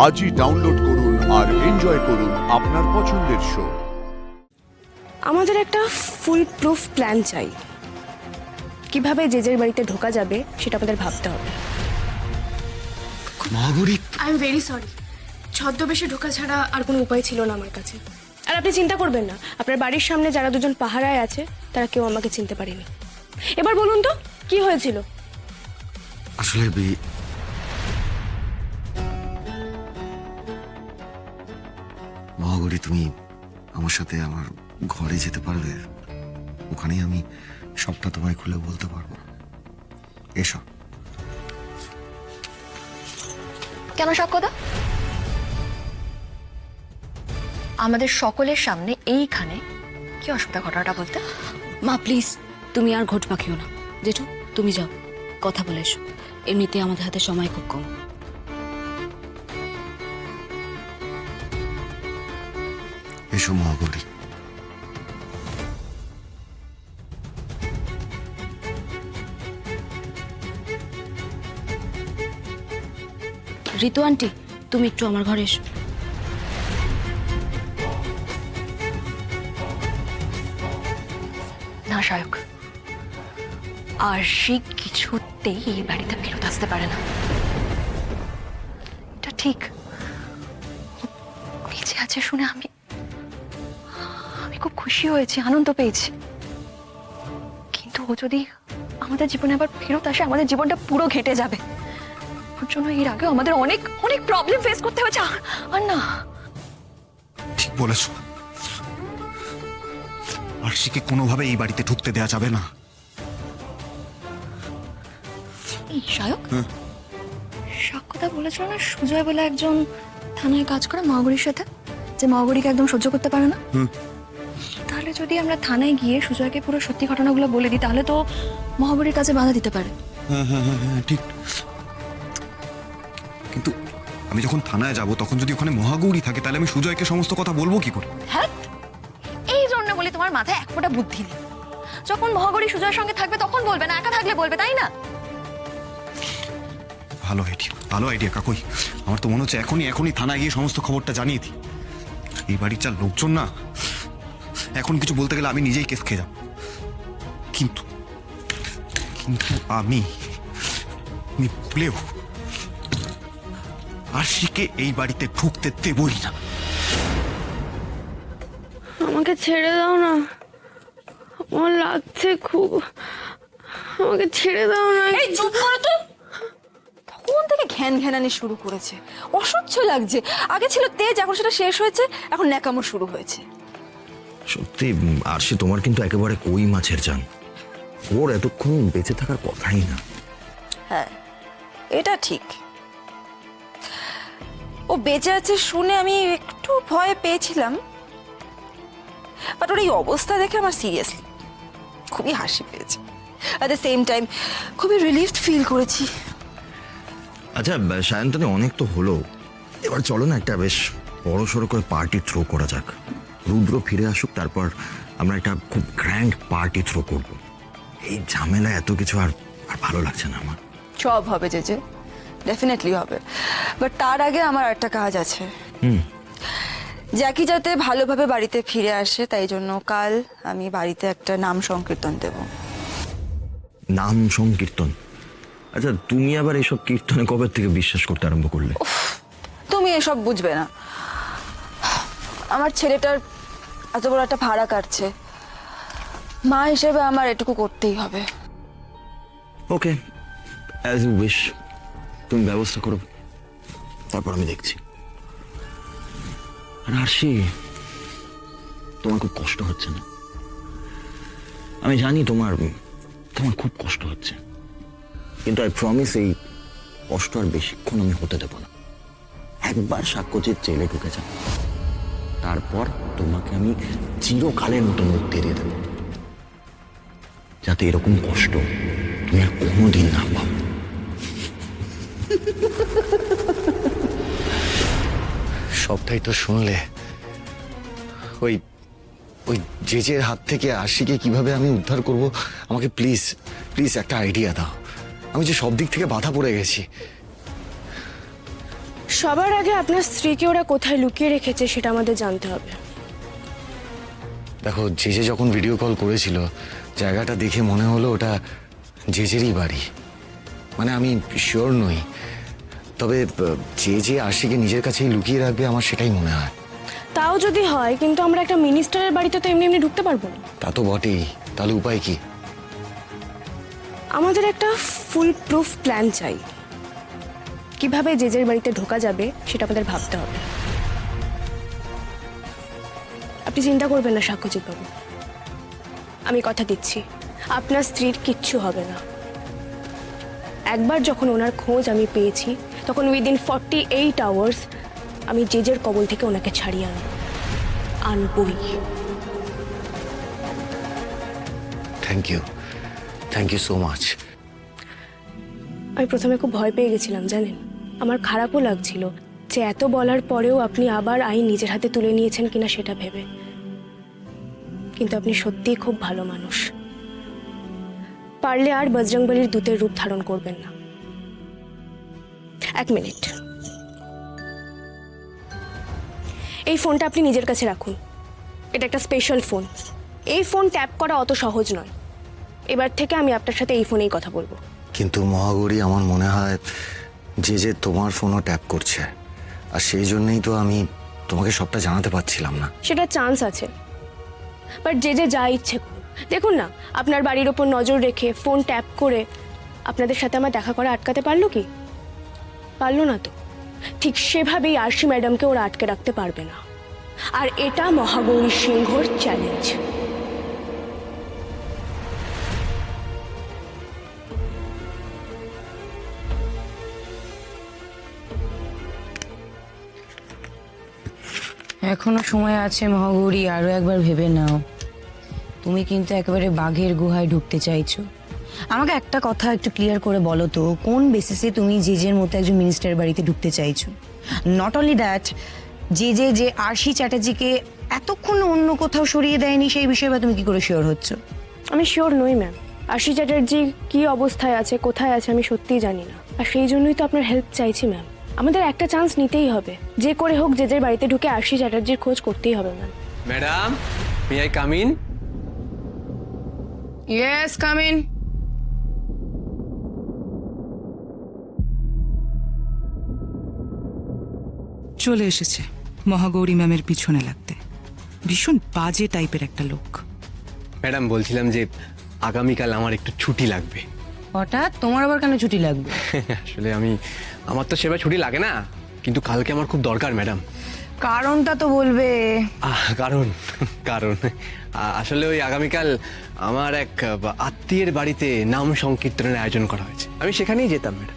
আজই ডাউনলোড করুন আর এনজয় করুন আপনার পছন্দের শো। আমাদের একটা ফুল প্রুফ প্ল্যান চাই। কিভাবে জেজের বাড়িতে ঢোকা যাবে সেটা আমাদের ভাবতে হবে। Mahagauri, I am very sorry, ছদ্মবেশে ঢোকা ছাড়া আর কোনো উপায় ছিল না আমার কাছে। আর আপনি চিন্তা করবেন না, আপনার বাড়ির সামনে যারা দুজন পাহারায় আছে তারা কেউ আমাকে চিনতে পারেনি। এবার বলুন তো কি হয়েছিল? আসলে মহাগৌরী, তুমি আমার সাথে আমার ঘরে যেতে পারবে? ওখানেই আমি সবটা তোমায় খুলে বলতে পারবো। এসো। কেন সাক্ষ্যদা? আমাদের সকলের সামনে এইখানে কি অসুবিধা ঘটনাটা বলতে? মা প্লিজ, তুমি আর ঘট পাকিও না। জেঠু তুমি যাও, কথা বলে এসো। এমনিতে আমাদের হাতে সময় খুব কম। এসো মহাগৌরী। ঋতু আন্টি, তুমি একটু আমার ঘরে এসো। না সায়ক, আরশি কিছুতেই এই বাড়িতে ফেরত আসতে পারে না। এটা ঠিক। বেঁচে আছে শুনে আমি খুব খুশি হয়েছি, আনন্দ পেয়েছি। কিন্তু ও যদি আমাদের জীবনে আবার ফেরত আসে, আমাদের জীবনটা পুরো ঘেঁটে যাবে। ওর জন্য এর আগেও আমাদের অনেক অনেক প্রবলেম ফেস করতে হয়েছে। আর না, ঠিক বলেছ। আরশিকে কোনোভাবে এই বাড়িতে ঢুকতে দেয়া যাবে না। এই সায়ক, সাক্ষ্যতা বলেছিল না সুজয় বলে একজন থানায় কাজ করে মহাগৌরীর সাথে, যে মহাগৌরীকে একদম সহ্য করতে পারে না। তাহলে যদি আমরা থানায় গিয়ে সুজয়কে পুরো সত্যি ঘটনাগুলো বলে দিই, তাহলে তো মহাগৌরীর কাছে বাধা দিতে পারে। হ্যাঁ, ঠিক। কিন্তু আমি যখন থানায় যাব তখন যদি ওখানে মহাগৌরী থাকে, তাহলে আমি সুজয়কে সমস্ত কথা বলবো কি করে? হ্যাঁ, এই জন্য বলি তোমার মাথায় এক ফোঁটা বুদ্ধি নেই। যখন মহাগৌরী সুজয়ের সঙ্গে থাকবে তখন বলবে না, একা থাকলে বলবে, তাই না? ভালো আইডিয়া কাকুই। আমার তো মনে হচ্ছে এখনই থানায় গিয়ে সমস্ত খবরটা জানিয়ে দিই। এই বাড়ির যা লোকজন না, এখন কিছু বলতে গেলে আমি নিজেই কেস খেয়ে যাব। কিন্তু আমি ভুলেও আরশিকে এই বাড়িতে ঢুকতে দেবই না। আমাকে ছেড়ে দাও না, আমার লাগছে খুব। আমাকে ছেড়ে দাও না। এই চুপ করো তো। তখন থেকে ঘ্যান ঘ্যানানি শুরু করেছে, অসহ্য লাগছে। আগে ছিল তেজ, এখন সেটা শেষ হয়েছে, এখন ন্যাকামো শুরু হয়েছে। সত্যি আরশি তোমার কিন্তু একেবারে কই মাছের জান। ওর এতক্ষণ বেঁচে থাকার কথাই না। হ্যাঁ, এটা ঠিক। ও বেঁচে আছে শুনে আমি একটু ভয় পেয়েছিলাম, বাট ওর এই অবস্থা দেখে আমার সিরিয়াসলি খুবই হাসি পেয়েছে। অ্যাট দ্য সেম টাইম খুবই রিলিফড ফিল করেছি। আচ্ছা সায়ন্তনী, অনেক তো হলো, এবার চলো না একটা বেশ বড় সড়ো করে পার্টি থ্রো করা যাক। রুদ্র ফিরে আসুক, তারপর আমরা একটা খুব গ্র্যান্ড পার্টি থ্রো করব। এই ঝামেলা এত কিছু আর ভালো লাগছে না আমার। সব হবে যে ডেফিনেটলি হবে, বাট তার আগে আমার একটা কাজ আছে। জ্যাকি যাতে ভালোভাবে বাড়িতে ফিরে আসে, তাই জন্য কাল আমি বাড়িতে একটা নাম সংকীর্তন দেব। নাম সংকীর্তন? আচ্ছা, তুমি আবার এসব কীর্তনে কবে থেকে বিশ্বাস করতে আরম্ভ করলে? তুমি এসব বুঝবে না। আমার ছেলেটার এত বড় একটা ভাড়া কাটছে, মা হিসেবে আমার এটুকু করতেই হবে। ওকে, অ্যাজ ইউ উইশ। তুমি ব্যবস্থা করো, তারপর আমি দেখছি। আর আরশি, তোমার খুব কষ্ট হচ্ছে না? আমি জানি তোমার খুব কষ্ট হচ্ছে, কিন্তু আই প্রমিস এই কষ্ট আর বেশিক্ষণ আমি হতে দেবো না। একবার সাক্ষ্যজিৎ জেলে ঢুকে যাও, তারপর তোমাকে আমি চিরকালের মতো মুক্তি দিয়ে দেবো, যাতে এরকম কষ্ট তুমি আর কোনোদিন না পাও। সবটাই তো শুনলে। ওই জেজের হাত থেকে আরশিকে কিভাবে আমি উদ্ধার করব, আমাকে প্লিজ একটা আইডিয়া দাও। আমি যে সব দিক থেকে বাধা পড়ে গেছি। সবার আগে আপনার স্ত্রীকে ওরা কোথায় লুকিয়ে রেখেছে সেটা আমাদের জানতে হবে। দেখো, জেজে যখন ভিডিও কল করেছিল জায়গাটা দেখে মনে হলো ওটা জেজেরই বাড়ি। মানে আমি শিওর নই, তবে যে আশিকে নিজের কাছেই লুকিয়ে রাখবে আমার সেটাই মনে হয়। তাও যদি হয়, কিন্তু আমরা একটা মিনিস্টারের বাড়িতে তো এমনি এমনি ঢুকতে পারবো না। তা তো বটেই, তাহলে উপায় কি? আমাদের একটা ফুল প্রুফ প্ল্যান চাই। কিভাবে জেজের বাড়িতে ঢোকা যাবে সেটা আমাদের ভাবতে হবে। আপনি চিন্তা করবেন না সাক্ষ্যজিৎ বাবু, আমি কথা দিচ্ছি আপনার স্ত্রীর কিচ্ছু হবে না। একবার যখন ওনার খোঁজ আমি পেয়েছি তখন উইদিন 48 আওয়ার্স আমি জেজের কবল থেকে ওনাকে ছাড়িয়ে আনবই। Thank you so much. আমি প্রথমে খুব ভয় পেয়ে গেছিলাম জানেন, আমার খারাপও লাগছিল যে এত বলার পরেও আপনি আবার আইন নিজের হাতে তুলে নিয়েছেন কিনা সেটা ভেবে। কিন্তু আপনি সত্যিই খুব ভালো মানুষ। পারলে আর বজরংবলীর দূতের রূপ ধারণ করবেন না। এক মিনিট, এই ফোনটা আপনি নিজের কাছে রাখুন। এটা একটা স্পেশাল ফোন। এই ফোন ট্যাপ করা অত সহজ নয়। এবার থেকে আমি আপনার সাথে এই ফোনেই কথা বলবো। কিন্তু মহাগৌরী, আমার মনে হয় যে তোমার ফোনও ট্যাপ করছে, আর সেই জন্যই তো আমি তোমাকে সবটা জানাতে পারছিলাম না। সেটা চান্স আছে, বাট যে যা ইচ্ছে করুন। দেখুন না, আপনার বাড়ির ওপর নজর রেখে ফোন ট্যাপ করে আপনাদের সাথে আমার দেখা করা আটকাতে পারলো কি? পারলো না তো। ঠিক সেভাবেই আরশি ম্যাডামকে ওরা আটকে রাখতে পারবে না। আর এটা মহাগৌরী সিংহর চ্যালেঞ্জ। এখনো সময় আছে মহাগৌরী, আরো একবার ভেবে নাও। তুমি কিন্তু একেবারে বাঘের গুহায় ঢুকতে চাইছো। আমাকে একটা কথা একটু ক্লিয়ার করে বলো তো, কোন বেসিসে তুমি জেজের মতো একজন মিনিস্টারের বাড়িতে ঢুকতে চাইছো? নট অনলি দ্যাট, যে আরশি চ্যাটার্জিকে এতক্ষণ অন্য কোথাও সরিয়ে দেয়নি সেই বিষয়ে বা তুমি কি করে শিওর হচ্ছ? আমি শিওর নই ম্যাম। আরশি চ্যাটার্জি কি অবস্থায় আছে, কোথায় আছে আমি সত্যিই জানি না। আর সেই জন্যই তো আপনার হেল্প চাইছি ম্যাম। আমাদের একটা চান্স নিতেই হবে, যে করে হোক জেজের বাড়িতে ঢুকে আরশি চ্যাটার্জির খোঁজ করতেই হবে ma'am. Madam, may I come in? Yes, come in. চলে এসেছে মহাগৌরী ম্যামের পিছনে লাগতে। ভীষণ বাজে টাইপের একটা লোক। ম্যাডাম, বলছিলাম যে আগামীকাল আমার একটু ছুটি লাগবে। হঠাৎ তোমার আবার কেন ছুটি লাগবে? আসলে আমার তো সেবা ছুটি লাগে না, কিন্তু কালকে আমার খুব দরকার ম্যাডাম। কারণটা তো বলবে। কারণ আসলে ওই আগামীকাল আমার এক আত্মীয়ের বাড়িতে নাম সংকীর্তনের আয়োজন করা হয়েছে, আমি সেখানেই যেতাম ম্যাডাম।